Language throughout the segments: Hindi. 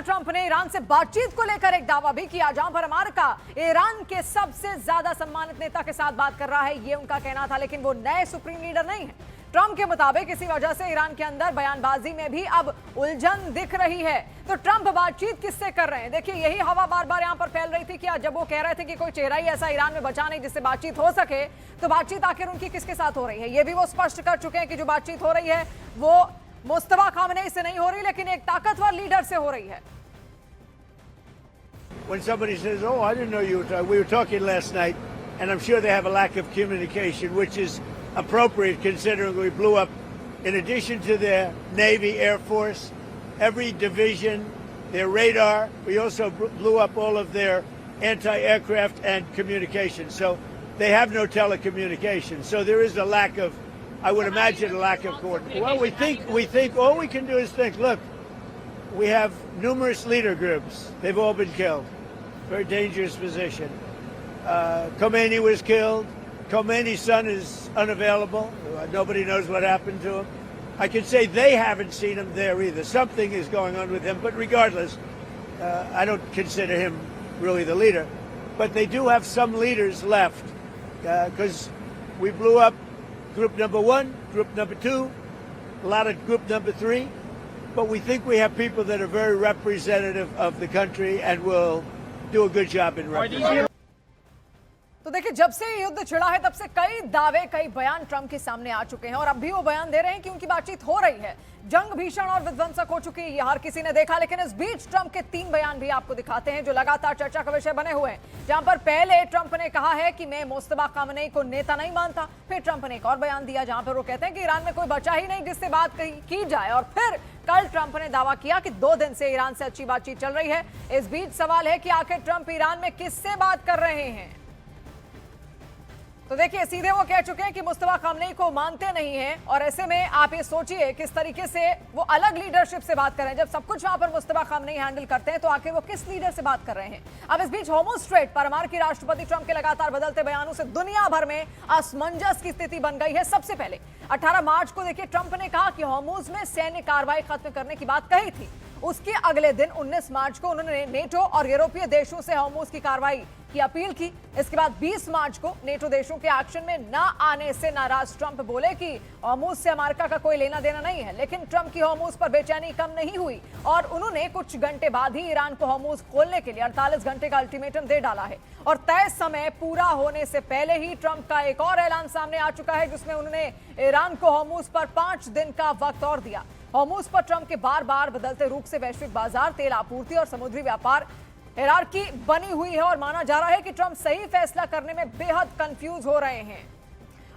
ट्रंप ने ईरान से बातचीत को लेकर एक दावा भी किया, जहां पर अमेरिका ईरान के सबसे ज्यादा सम्मानित नेता के साथ बात कर रहा है, ये उनका कहना था। लेकिन वो नए सुप्रीम लीडर नहीं है। ट्रंप के मुताबिक इसी वजह से ईरान के अंदर बयानबाजी में भी अब उलझन दिख रही है। तो ट्रंप बातचीत किससे कर रहे हैं? देखिए, यही हवा बार बार यहां पर फैल रही थी कि जब वो कह रहे थे कि कोई चेहरा ही ऐसा ईरान में बचा नहीं जिससे बातचीत हो सके, तो बातचीत आखिर उनकी किसके साथ हो रही है? ये भी वो स्पष्ट कर चुके हैं कि जो बातचीत हो रही है वो मुस्तफा खामनेई से नहीं हो रही, लेकिन एक ताकतवर लीडर से हो रही है। When somebody says, "Oh, I didn't know you were talking," we were talking last night, and I'm sure they have a lack of communication, which is appropriate considering we blew up, in addition to their Navy, Air Force, every division, their radar. We also blew up all of their anti-aircraft and communication. So they have no telecommunication. So there is a lack of, I would imagine, a lack of coordination. Well, we think all we can do is think, look, we have numerous leader groups. They've all been killed. Very dangerous position. Khomeini was killed. Khomeini's son is unavailable. Nobody knows what happened to him. I can say they haven't seen him there either. Something is going on with him. But regardless, I don't consider him really the leader. But they do have some leaders left because we blew up group number 1, group number 2, a lot of group number 3. But we think we have people that are very representative of the country and will do a good job in representing. तो देखिए, जब से युद्ध छिड़ा है तब से कई दावे, कई बयान ट्रंप के सामने आ चुके हैं और अब भी वो बयान दे रहे हैं कि उनकी बातचीत हो रही है। जंग भीषण और विध्वंसक हो चुकी है, ये हर किसी ने देखा। लेकिन इस बीच ट्रंप के 3 बयान भी आपको दिखाते हैं जो लगातार चर्चा का विषय बने हुए हैं। जहां पर पहले ट्रंप ने कहा है कि मैं मुस्तफा खामनेई को नेता नहीं मानता। फिर ट्रंप ने एक और बयान दिया जहां पर वो कहते हैं कि ईरान में कोई बचा ही नहीं जिससे बात की जाए। और फिर कल ट्रंप ने दावा किया कि 2 दिन से ईरान से अच्छी बातचीत चल रही है। इस बीच सवाल है कि आखिर ट्रंप ईरान में किससे बात कर रहे हैं? तो देखिए, सीधे वो कह चुके हैं कि मुस्तफा खामनेई को मानते नहीं हैं। और ऐसे में आप ये सोचिए किस तरीके से वो अलग लीडरशिप से बात कर रहे हैं। जब सब कुछ वहां पर मुस्तफा खामनेई हैंडल करते हैं तो आखिर वो किस लीडर से बात कर रहे हैं? अब इस बीच होर्मुज स्ट्रेट पर अमेरिकी राष्ट्रपति ट्रंप के लगातार बदलते बयानों से दुनिया भर में असमंजस की स्थिति बन गई है। सबसे पहले 18 मार्च को देखिए, ट्रंप ने कहा कि होर्मुज में सैन्य कार्रवाई खत्म करने की बात कही थी। उसके अगले दिन 19 मार्च को उन्होंने नेटो और यूरोपीय देशों से होर्मुज की कार्रवाई की अपील की। इसके बाद 20 मार्च को नेटो देशों के एक्शन में न आने से नाराज ट्रंप बोले कि होर्मुज से अमेरिका का कोई लेना देना नहीं है। लेकिन ट्रंप की होर्मुज पर बेचैनी कम नहीं हुई और उन्होंने कुछ घंटे बाद ही ईरान को होर्मुज खोलने के लिए 48 घंटे का अल्टीमेटम दे डाला है। और तय समय पूरा होने से पहले ही ट्रंप का एक और ऐलान सामने आ चुका है जिसमें उन्होंने ईरान को होर्मुज पर 5 दिन का वक्त और दिया। होर्मुज पर ट्रंप के बार बार बदलते रुख से वैश्विक बाजार, तेल आपूर्ति और समुद्री व्यापार हायरार्की बनी हुई है और माना जा रहा है कि ट्रंप सही फैसला करने में बेहद कंफ्यूज हो रहे हैं।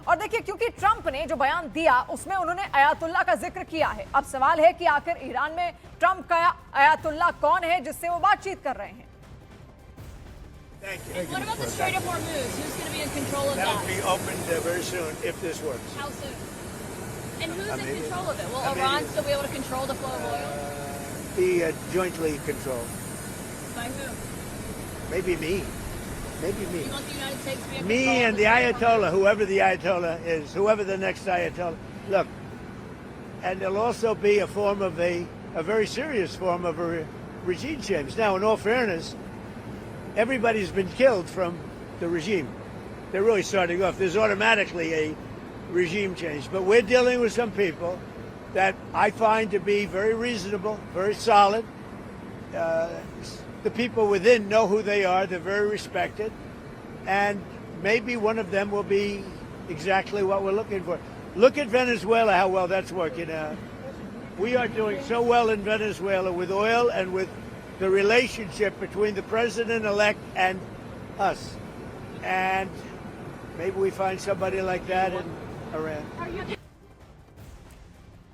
और देखिए, क्योंकि ट्रंप ने जो बयान दिया उसमें उन्होंने अयातुल्ला का जिक्र किया है। अब सवाल है कि आखिर ईरान में ट्रंप का अयातुल्ला कौन है जिससे वो बातचीत कर रहे हैं? What about the Strait of Hormuz? Who's going to be in control of that? That'll be opened very soon if this works. How soon? And who's in control of it? Will Iran still be able to control the flow of oil? Be jointly controlled. By who? Maybe me. Maybe me. You want the United States to be in Me control? and the Ayatollah, whoever the Ayatollah is, whoever the next Ayatollah. Look, and there'll also be a form of a very serious form of a regime change. Now, in all fairness, everybody's been killed from the regime. They're really starting off. There's automatically a regime change. But we're dealing with some people that I find to be very reasonable, very solid. The people within know who they are. They're very respected. And maybe one of them will be exactly what we're looking for. Look at Venezuela, how well that's working out. We are doing so well in Venezuela with oil and with the relationship between the president-elect and us. And maybe we find somebody like that in Iran.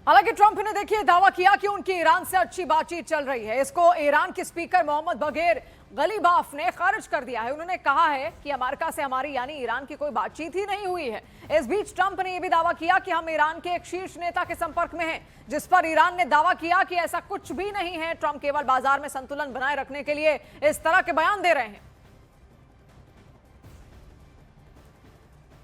हालांकि ट्रंप ने देखिए दावा किया कि उनकी ईरान से अच्छी बातचीत चल रही है। इसको ईरान के स्पीकर मोहम्मद बगैर गलीबाफ ने खारिज कर दिया है। उन्होंने कहा है कि अमेरिका से हमारी यानी ईरान की कोई बातचीत ही नहीं हुई है। इस बीच ट्रंप ने यह भी दावा किया कि हम ईरान के एक शीर्ष नेता के संपर्क में हैं, जिस पर ईरान ने दावा किया कि ऐसा कुछ भी नहीं है। ट्रंप केवल बाजार में संतुलन बनाए रखने के लिए इस तरह के बयान दे रहे हैं।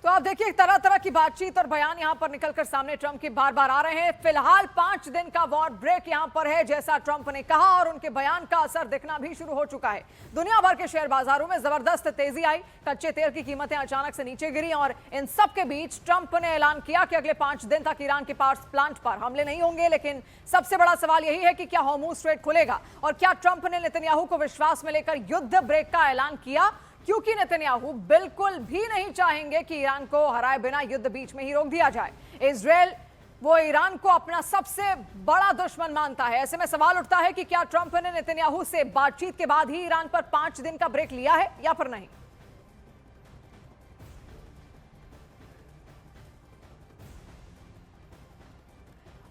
तो आप देखिए तरह तरह की बातचीत और बयान यहां पर निकलकर सामने ट्रंप की बार बार आ रहे हैं। फिलहाल 5 दिन का वॉर ब्रेक यहां पर है जैसा ट्रंप ने कहा, और उनके बयान का असर दिखना भी शुरू हो चुका है। दुनिया भर के शेयर बाजारों में जबरदस्त तेजी आई, कच्चे तेल की कीमतें अचानक से नीचे गिरी, और इन सब के बीच ट्रंप ने ऐलान किया कि अगले 5 दिन तक ईरान के पावर प्लांट पर हमले नहीं होंगे। लेकिन सबसे बड़ा सवाल यही है कि क्या हॉर्मुज स्ट्रेट खुलेगा, और क्या ट्रंप ने नेतन्याहू को विश्वास में लेकर युद्ध ब्रेक का ऐलान किया, क्योंकि नेतन्याहू बिल्कुल भी नहीं चाहेंगे कि ईरान को हराए बिना युद्ध बीच में ही रोक दिया जाए। इजराइल वो ईरान को अपना सबसे बड़ा दुश्मन मानता है। ऐसे में सवाल उठता है कि क्या ट्रंप ने नेतन्याहू से बातचीत के बाद ही ईरान पर 5 दिन का ब्रेक लिया है या फिर नहीं।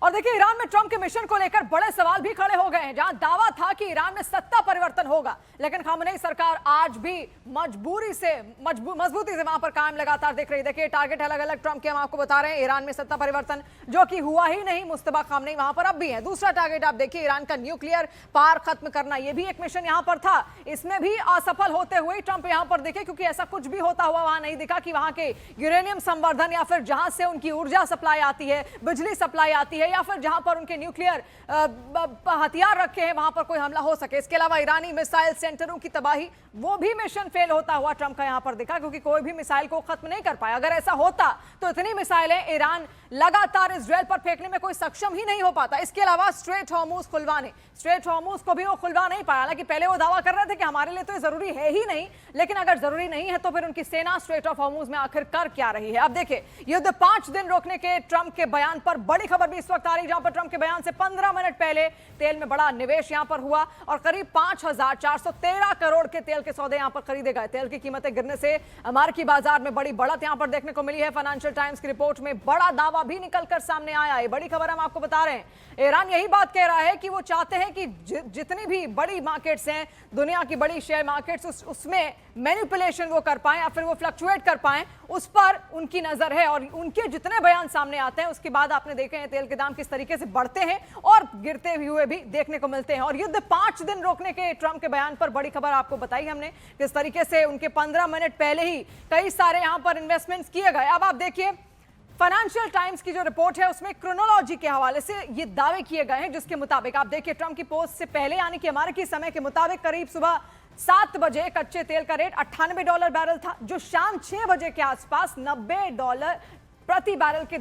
और देखिए ईरान में ट्रंप के मिशन को लेकर बड़े सवाल भी खड़े हो गए हैं। जहां दावा था कि ईरान में सत्ता परिवर्तन होगा, लेकिन खामनेई सरकार आज भी मजबूती से वहां पर कायम लगातार दिख रही। देखिए टारगेट अलग अलग ट्रंप के हम आपको बता रहे हैं। ईरान में सत्ता परिवर्तन जो कि हुआ ही नहीं, मुस्तफा खामनेई वहां पर अब भी है। दूसरा टारगेट आप देखिए ईरान का न्यूक्लियर पावर खत्म करना, यह भी एक मिशन यहां पर था। इसमें भी असफल होते हुए ट्रंप यहां पर दिखे, क्योंकि ऐसा कुछ भी होता हुआ वहां नहीं दिखा कि वहां के यूरेनियम संवर्धन या फिर जहां से उनकी ऊर्जा सप्लाई आती है, बिजली सप्लाई आती है, या फिर जहां पर उनके न्यूक्लियर हथियार रखे हैं वहां पर कोई हमला हो सके। इसके अलावा ईरानी मिसाइल सेंटरों की तबाही, वो भी मिशन फेल होता हुआ ट्रंप का यहां पर दिखा, क्योंकि कोई भी मिसाइल को खत्म नहीं कर पाया। अगर ऐसा होता तो इतनी मिसाइलें ईरान लगातार इजराइल पर फेंकने में कोई सक्षम ही नहीं हो पाता। इसके अलावा स्ट्रेट हॉर्मुज खुलवाने, स्ट्रेट हॉर्मुज को भी वो खुलवा नहीं पाया। हालांकि पहले वो दावा कर रहे थे कि हमारे लिए तो ये जरूरी है ही नहीं, लेकिन अगर जरूरी नहीं है तो फिर उनकी सेना स्ट्रेट ऑफ हॉर्मुज में आखिर कर क्या रही है। अब देखिए युद्ध 5 दिन रोकने के ट्रंप के बयान पर बड़ी खबर भी इस वक्त आ रही है, जहां पर ट्रंप के बयान से 15 मिनट पहले तेल में बड़ा निवेश यहां पर हुआ और करीब 5,413 करोड़ के तेल के सौदे यहां पर खरीदे गए। तेल की कीमतें गिरने से अमेरिकी बाजार में बड़ी बढ़त यहां पर देखने को मिली है। फाइनेंशियल टाइम्स की रिपोर्ट में बड़ा दावा भी निकलकर सामने आया है। बड़ी खबर हम आपको बता रहे हैं। ईरान यही बात कह रहा है कि वो चाहते हैं कि जितनी भी बड़ी मार्केट्स हैं, दुनिया की बड़ी शेयर मार्केट्स, उसमें मैनिपुलेशन वो कर पाएं या फिर वो फ्लक्चुएट कर पाएं, उस पर उनकी नजर है। और उनके जितने बयान सामने आते हैं उसके बाद आपने देखे हैं तेल के दाम किस तरीके से बढ़ते हैं और गिरते हुए भी देखने को मिलते हैं। और युद्ध 5 दिन रोकने के ट्रंप के बयान पर बड़ी खबर आपको बताई हमने, किस तरीके से उनके 15 मिनट पहले ही कई सारे यहां पर इन्वेस्टमेंट्स किए गए। अब आप देखिए फाइनेंशियल टाइम्स की जो रिपोर्ट है उसमें क्रोनोलॉजी के हवाले से ये दावे किए गए हैं, जिसके मुताबिक आप देखिए ट्रंप की पोस्ट से पहले यानी कि अमेरिकी समय के मुताबिक करीब सुबह 7 बजे कच्चे तेल का रेट $98 बैरल था, जो शाम 6 बजे के आसपास $90 प्रति बैरल के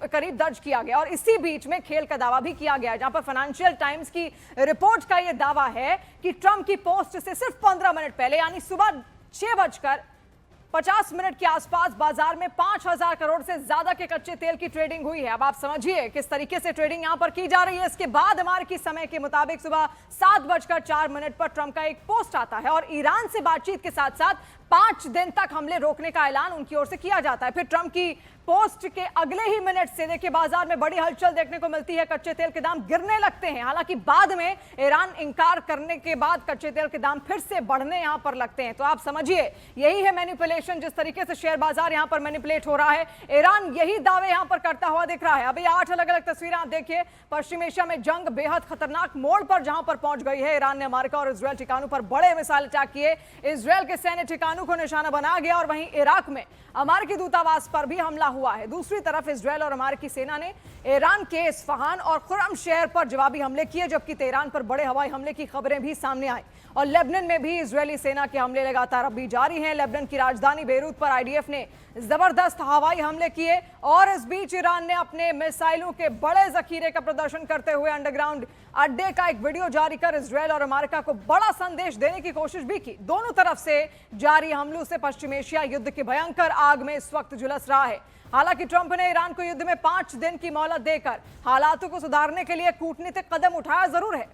करीब दर्ज किया गया। और इसी बीच में खेल का दावा भी किया गया, जहां पर फाइनेंशियल टाइम्स की रिपोर्ट का यह दावा है कि ट्रंप की पोस्ट से सिर्फ 15 मिनट पहले यानी सुबह 6:50 के आसपास बाजार में 5,000 करोड़ से ज्यादा के कच्चे तेल की ट्रेडिंग हुई है। अब आप समझिए किस तरीके से ट्रेडिंग यहां पर की जा रही है। इसके बाद अमेरिकी समय के मुताबिक सुबह 7:04 पर ट्रंप का एक पोस्ट आता है और ईरान से बातचीत के साथ साथ 5 दिन तक हमले रोकने का ऐलान उनकी ओर से किया जाता है। फिर ट्रंप की पोस्ट के अगले ही मिनट से देखिए बाजार में बड़ी हलचल देखने को मिलती है, कच्चे तेल के दाम गिरने लगते हैं। हालांकि बाद में ईरान इंकार करने के बाद कच्चे तेल के दाम फिर से बढ़ने यहां पर लगते हैं। तो आप समझिए यही है मैनिपुलेशन, जिस तरीके से शेयर बाजार यहां पर मैनिपुलेट हो रहा है। ईरान यही दावे यहां पर करता हुआ दिख रहा है। अभी 8 अलग अलग तस्वीरें आप देखिए। पश्चिम एशिया में जंग बेहद खतरनाक मोड़ पर जहां पर पहुंच गई है। ईरान ने अमेरिका और इजरायल ठिकानों पर बड़े मिसाइल अटैक किए, इजरायल के सैन्य ठिकानों को निशाना बना गया और वहीं इराक में अमेरिकी दूतावास पर भी हमला हुआ है। दूसरी तरफ इजरायल और अमेरिकी सेना ने ईरान के इस्फहान और खुरम शहर पर जवाबी हमले किए, जबकि तेहरान पर बड़े हवाई हमले की खबरें भी सामने आई। और लेबनान में भी इजरायली सेना के हमले लगातार अभी जारी हैं। लेबनान की राजधानी बेरूत पर आईडीएफ ने जबरदस्त हवाई हमले किए और इस बीच ईरान ने अपने मिसाइलों के बड़े जखीरे का प्रदर्शन करते हुए अंडरग्राउंड अड्डे का एक वीडियो जारी कर इजरायल और अमेरिका को बड़ा संदेश देने की कोशिश भी की। दोनों तरफ से जारी हमलों से पश्चिम एशिया युद्ध की भयंकर आग में इस वक्त झुलस रहा है। हालांकि ट्रंप ने ईरान को युद्ध में 5 दिन की मोहलत देकर हालातों को सुधारने के लिए कूटनीतिक कदम उठाया जरूर है।